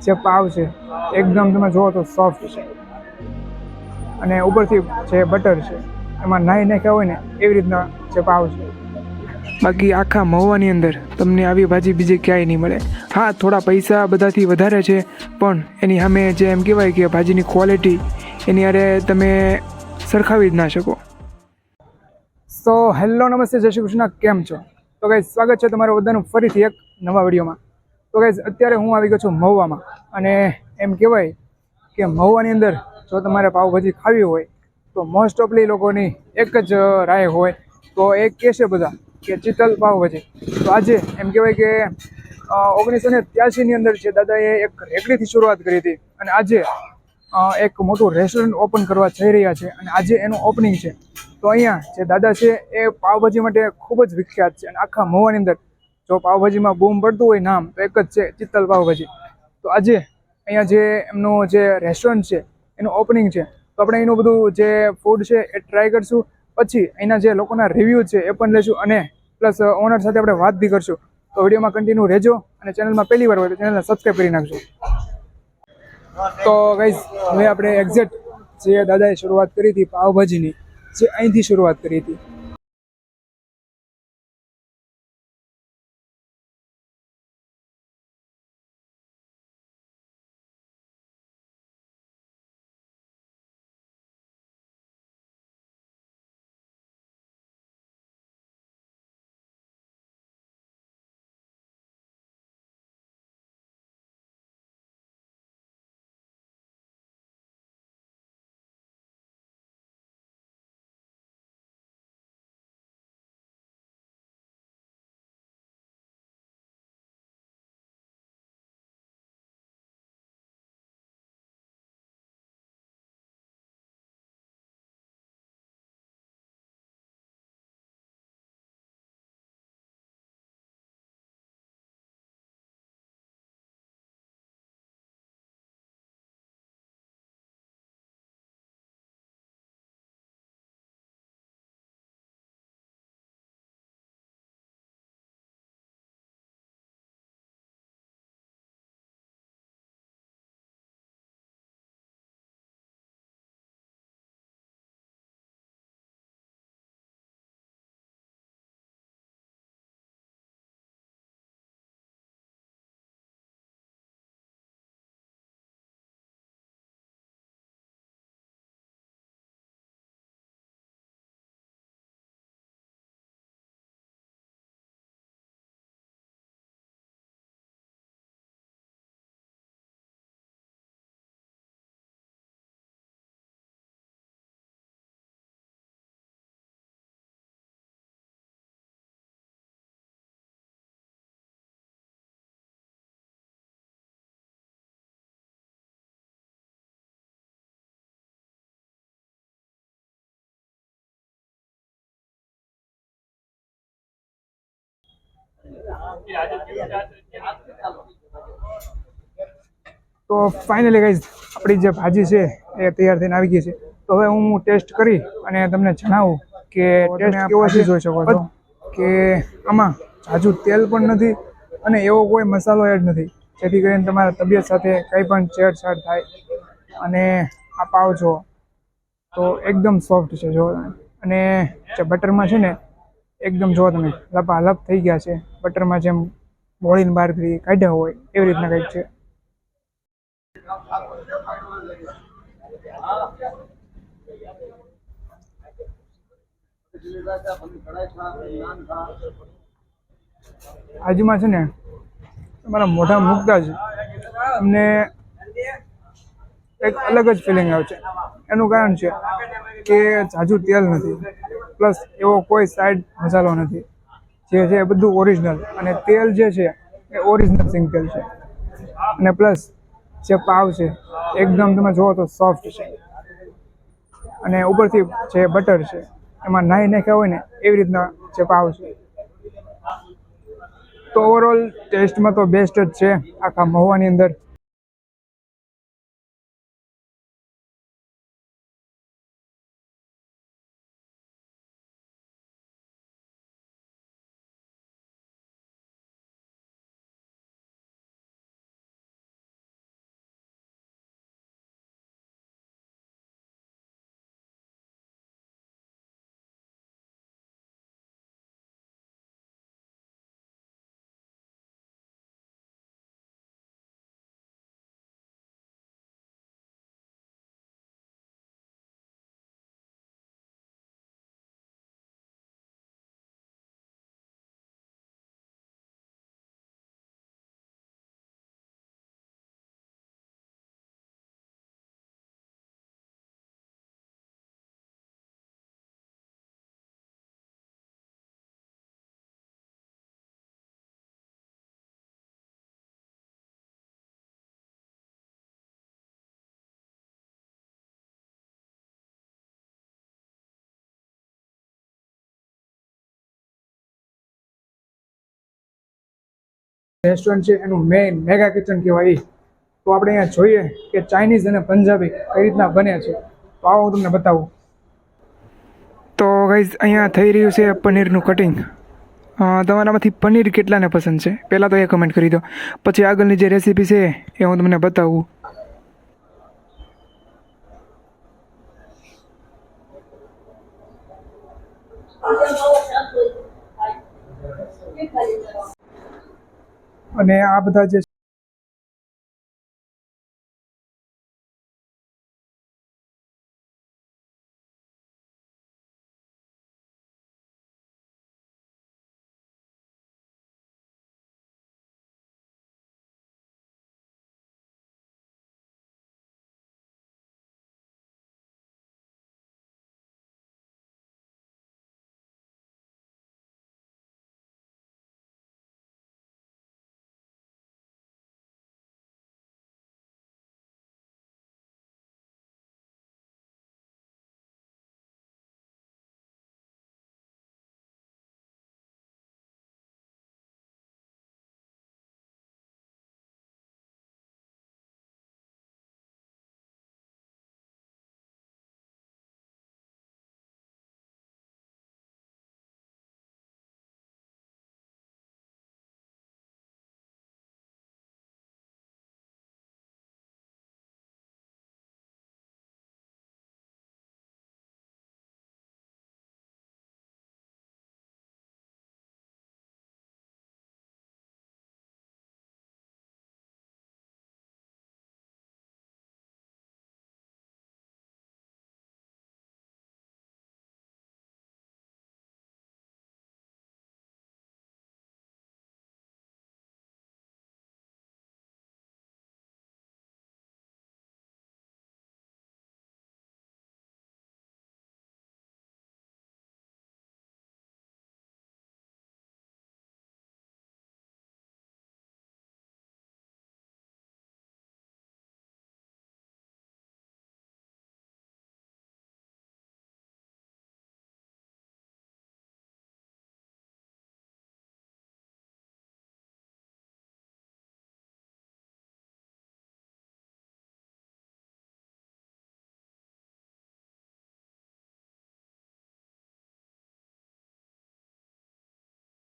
જે પાવ છે એકદમ તમે જુઓ તો સોફ્ટ છે, અને ઉપરથી જે બટર છે એમાં નાહી નાખ્યા હોય ને એવી રીતના જે પાવ છે. બાકી આખા મહુવાની અંદર તમને આવી ભાજી બીજે ક્યાંય નહીં મળે. હા, થોડા પૈસા બધાથી વધારે છે, પણ એની સામે જે એમ કહેવાય કે ભાજીની ક્વોલિટી એની અરે તમે સરખાવી જ ના શકો. તો હેલો, નમસ્તે, જય શ્રી કૃષ્ણ, કેમ છો? તો ગાઈઝ સ્વાગત છે તમારું બધાનું ફરીથી એક નવા વિડીયોમાં. તો ગાઈઝ અત્યારે હું આવી ગયો છું મહુવામાં, અને એમ કહેવાય કે મહુવાની અંદર જો તમારે પાવભાજી ખાવી હોય તો મોસ્ટ ઓફલી લોકોની એક જ રાય હોય, તો એ કહેશે બધા કે ચિતલ પાવભાજી. તો આજે એમ કહેવાય કે 1983ની અંદર છે દાદાએ એક રેકડીથી શરૂઆત કરી હતી, અને આજે એક મોટું રેસ્ટોરન્ટ ઓપન કરવા જઈ રહ્યા છે, અને આજે એનું ઓપનિંગ છે. તો અહીંયા જે દાદા છે એ પાવભાજી માટે ખૂબ જ વિખ્યાત છે, અને આખા મહુવાની અંદર જો પાવભાજીમાં બૂમ પડતું હોય નામ તો એક જ છે, ચિત્તલ પાવભાજી. તો આજે અહીંયા જે એમનું જે રેસ્ટોરન્ટ છે એનું ઓપનિંગ છે, તો આપણે એનું બધું જે ફૂડ છે એ ટ્રાય કરશું, પછી અહીંના જે લોકોના રિવ્યૂ છે એ પણ લેશું, અને પ્લસ ઓનર સાથે આપણે વાત બી કરશું. તો વિડીયોમાં કન્ટિન્યુ રહેજો, અને ચેનલમાં પહેલી વાર હોય તો ચેનલને સબસ્ક્રાઈબ કરી નાખજો. તો ગાઈઝ હવે આપણે એક્ઝેક્ટ જે દાદાએ શરૂઆત કરી હતી પાવભાજીની, જે અહીંથી શરૂઆત કરી હતી. તો ફાઇનલી ગાઈઝ આપણી જે ભાજી છે એ તૈયાર થઈને આવી ગઈ છે. તો હવે હું ટેસ્ટ કરી અને તમને જણાવું કે ટેસ્ટ કેવો છે. જોઈ શકો છો કે આમાં જાજુ તેલ પણ નથી, અને એવો કોઈ મસાલો એડ નથી, જેથી કરીને તમારા તબિયત સાથે કંઈ પણ છેડછાડ થાય. અને આ પાવ જો તો એકદમ સોફ્ટ છે જો, અને જે બટરમાં છે ને એકદમ જો તમે લપાલપ થઈ ગયા છે, બટરમાં જેમ બોળીને બહારથી કાઢ્યા હોય એવી રીતના કંઈક છે. આજમાં છે ને તમારા મોઢા મૂકતા જ તમને એક અલગ જ ફિલિંગ આવે છે. એનું કારણ છે કે ઝાઝું તેલ નથી, પ્લસ એવો કોઈ સાઈડ મસાલો નથી, જે છે એ બધું ઓરિજિનલ, અને તેલ જે છે એ ઓરિજિનલ સિંગ તેલ છે. અને પ્લસ જે પાવ છે એકદમ તમે જુઓ તો સોફ્ટ છે, અને ઉપરથી જે બટર છે એમાં નાહી નાખ્યા હોય ને એવી રીતના જે પાવ છે. તો ઓવરઓલ ટેસ્ટમાં તો બેસ્ટ જ છે આખા મહુવાની અંદર. રેસ્ટોરન્ટ છે એનું મેઇન મેગા કિચન કહેવાય એ. તો આપણે અહીંયા જોઈએ કે ચાઇનીઝ અને પંજાબી કઈ રીતના બને છે. તો આવો હું તમને બતાવું. તો ગાઈઝ અહીંયા થઈ રહ્યું છે પનીરનું કટિંગ. તમારામાંથી પનીર કેટલાને પસંદ છે પહેલાં તો એ કમેન્ટ કરી દો. પછી આગળની જે રેસીપી છે એ હું તમને બતાવું. અને આ બધા જે